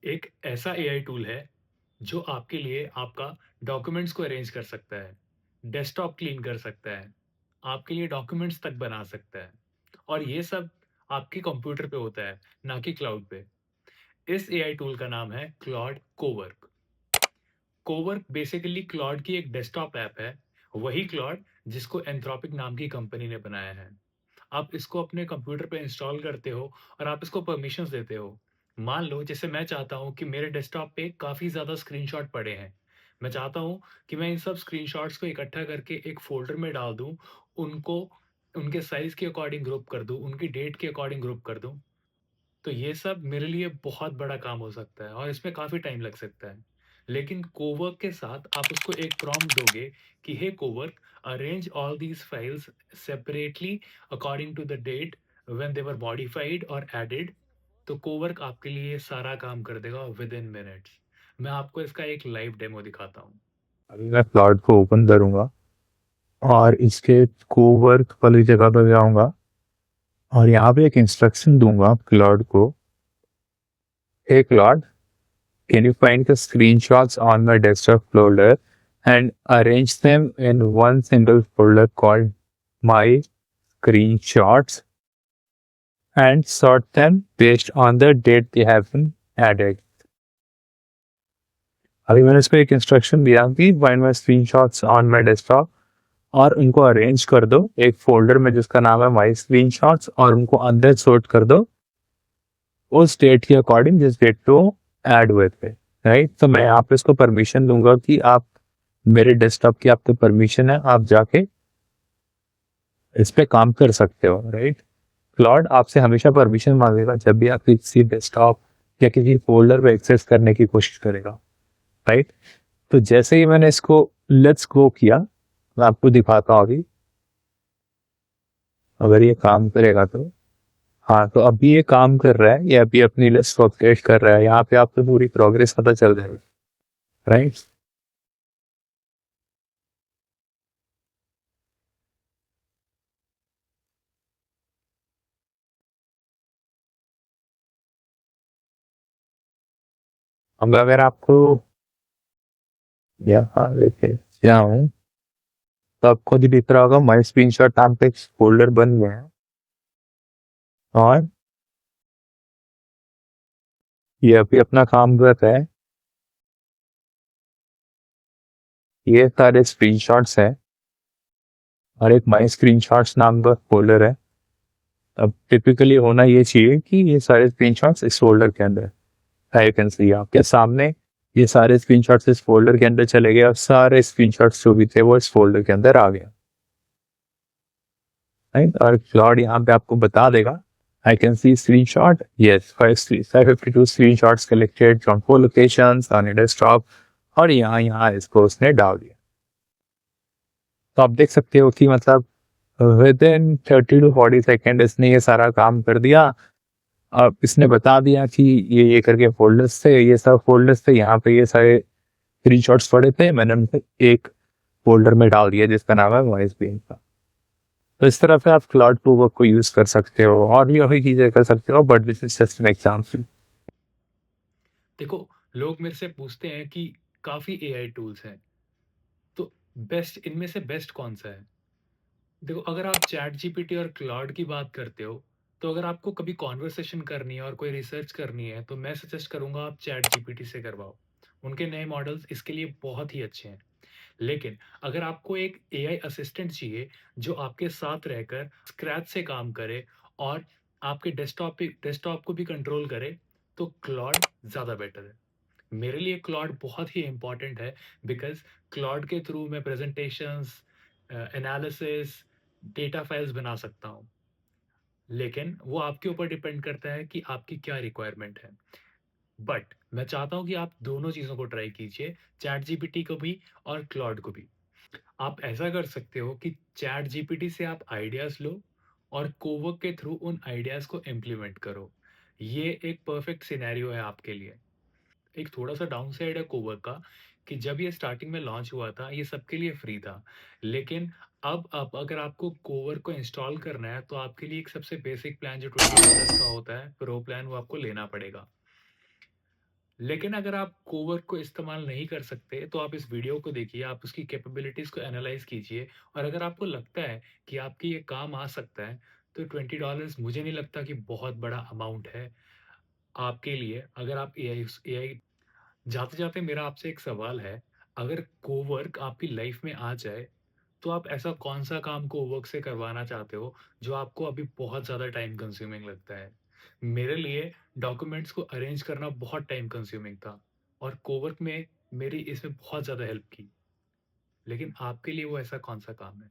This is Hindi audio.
एक ऐसा एआई टूल है जो आपके लिए आपका डॉक्यूमेंट्स को अरेंज कर सकता है, डेस्कटॉप क्लीन कर सकता है, आपके लिए डॉक्यूमेंट्स तक बना सकता है और ये सब आपके कंप्यूटर पे होता है, ना कि क्लाउड पे। इस एआई टूल का नाम है Claude Cowork. Cowork basically Claude की एक डेस्कटॉप ऐप है, वही क्लॉड जिसको एंथ्रोपिक नाम की कंपनी ने बनाया है। आप इसको अपने कंप्यूटर पे इंस्टॉल करते हो और आप इसको परमिशंस देते हो। मान लो जैसे मैं चाहता हूँ कि मेरे डेस्कटॉप पे काफ़ी ज़्यादा स्क्रीनशॉट पड़े हैं। मैं चाहता हूँ कि मैं इन सब स्क्रीनशॉट्स को इकट्ठा करके एक फ़ोल्डर में डाल दूँ, उनको उनके साइज़ के अकॉर्डिंग ग्रुप कर दूँ, उनकी डेट के अकॉर्डिंग ग्रुप कर दूँ। तो ये सब मेरे लिए बहुत बड़ा काम हो सकता है और इसमें काफ़ी टाइम लग सकता है। लेकिन कोवर्क के साथ आप उसको एक प्रॉम्प्ट दोगे कि hey Cowork, arrange all these files separately according to the date when they were modified और एडेड। तो कोवर्क आपके लिए ये सारा काम कर देगा विदिन मिनट्स। मैं आपको इसका एक लाइव डेमो दिखाता हूँ। अभी मैं क्लाउड को ओपन करूंगा और इसके कोवर्क वाली जगह पर जाऊंगा और यहाँ पे एक इंस्ट्रक्शन दूंगा क्लाउड को। हे cloud, can you find the screenshots on my desktop folder and arrange them in one single folder called my screenshots and sort them based on the date they have been added. अभी मैंने इसको एक इंस्ट्रक्शन दिया कि find my screenshots on my desktop और उनको अरेंज कर दो एक फोल्डर में जिसका नाम है माई स्क्रीनशॉट्स और उनको अंदर सॉर्ट कर दो उस डेट के अकॉर्डिंग जिस डेट पे वो ऐड हुए थे। राइट, तो मैं यहाँ पे इसको परमिशन दूंगा कि आप मेरे डेस्कटॉप की आपको परमिशन है, आप जाके इस पे काम कर सकते हो। राइट, क्लाउड आपसे हमेशा परमिशन मांगेगा जब भी आप किसी डेस्कटॉप या किसी फोल्डर पे एक्सेस करने की कोशिश करेगा। राइट, तो जैसे ही मैंने इसको लेट्स गो किया, मैं आपको दिखाता हूँ अभी अगर ये काम करेगा तो। हाँ, तो अभी ये काम कर रहा है, ये अभी अपनी लिस्ट को अपडेट कर रहा है। यहाँ पे आपको पूरी प्रोग्रेस पता चल जाएगी। राइट, अब अगर आपको यहाँ लेके जाऊँ तो आपको भी दिख रहा होगा माई स्क्रीनशॉट नाम पे एक फोल्डर बन गया है और ये अभी अपना काम कर रहा है। ये सारे स्क्रीनशॉट्स हैं और एक माई स्क्रीनशॉट्स नाम का फोल्डर है। अब टिपिकली होना ये चाहिए कि ये सारे स्क्रीनशॉट्स इस फोल्डर के अंदर, आई कैन सी आपके सामने ये सारे स्क्रीनशॉट्स इस फोल्डर के अंदर चले गए और सारे स्क्रीनशॉट्स जो भी थे वो इस फोल्डर के अंदर आ गए। राइट, और क्लाउड यहाँ पे आपको बता देगा I can see screenshot, yes 552 screenshots collected from 4 locations on your desktop और यहाँ यहाँ इसको उसने डाल दिया। तो आप देख सकते हो कि मतलब विद इन 30 to 40 सेकेंड इसने ये सारा काम कर दिया। अब इसने बता दिया कि ये करके फोल्डर्स थे, ये सब फोल्डर्स थे, यहाँ पे ये सारे स्क्रीनशॉट्स पड़े थे, मैंने उनको एक फोल्डर में डाल दिया जिसका नाम है वॉइस बीन का। तो इस तरह से आप क्लाउड प्रूफ को यूज कर सकते हो और भी काफी चीजें कर सकते हो, but this is just an example. देखो, लोग मेरे से पूछते हैं कि काफ़ी एआई टूल्स हैं, तो बेस्ट इनमें से बेस्ट कौन-सा है? देखो, अगर आप चैट जीपीटी और क्लाउड की बात करते हो, तो अगर आपको कभी कॉन्वर्सेशन करनी है और कोई रिसर्च करनी है, तो मैं सजेस्ट करूँगा आप चैट जीपीटी से करवाओ। उनके नए मॉडल्स इसके लिए बहुत ही अच्छे हैं। लेकिन अगर आपको एक एआई असिस्टेंट चाहिए, जो आपके साथ रहकर स्क्रैच से काम करे और आपके डेस्कटॉप को भी कंट्रोल करे, तो क्लॉड ज़्यादा बेटर है। मेरे लिए क्लॉड बहुत ही इम्पोर्टेंट है बिकॉज़ क्लॉड के थ्रू मैं प्रेज़ेंटेशंस, एनालिसिस, डेटा फाइल्स बना सकता हूँ। लेकिन वो आपके ऊपर डिपेंड करता है कि आपकी क्या रिक्वायरमेंट है। बट मैं चाहता हूँ कि आप दोनों चीज़ों को ट्राई कीजिए, चैट जीपीटी को भी और क्लॉड को भी। आप ऐसा कर सकते हो कि चैट जीपीटी से आप आइडियाज़ लो और कोवर्क के थ्रू उन आइडियाज़ को इम्प्लीमेंट करो। ये एक परफेक्ट सिनेरियो है आपके लिए। एक थोड़ा-सा डाउन साइड है कोवर्क का कि जब ये स्टार्टिंग में लॉन्च हुआ था, ये सबके लिए फ्री था। लेकिन अब अगर आपको कोवर्क को इंस्टॉल करना है, तो आपके लिए एक सबसे बेसिक प्लान जो $20 का होता है, प्रो प्लान, वो आपको लेना पड़ेगा। लेकिन अगर आप कोवर्क को इस्तेमाल नहीं कर सकते, तो आप इस वीडियो को देखिए, आप उसकी कैपेबिलिटीज़ को एनालाइज़ कीजिए और अगर आपको लगता है कि आपके ये काम आ सकता है, तो $20 मुझे नहीं लगता कि बहुत बड़ा अमाउंट है आपके लिए। अगर आप एआई जाते-जाते मेरा आपसे एक सवाल है, अगर कोवर्क आपकी लाइफ़ में आ जाए, तो आप ऐसा कौन-सा काम कोवर्क से करवाना चाहते हो, जो आपको अभी बहुत ज़्यादा टाइम कंज्यूमिंग लगता है? मेरे लिए डॉक्यूमेंट्स को अरेंज करना बहुत टाइम कंज्यूमिंग था और कोवर्क में मेरी इसमें बहुत ज़्यादा हेल्प की। लेकिन आपके लिए वो ऐसा कौन-सा काम है?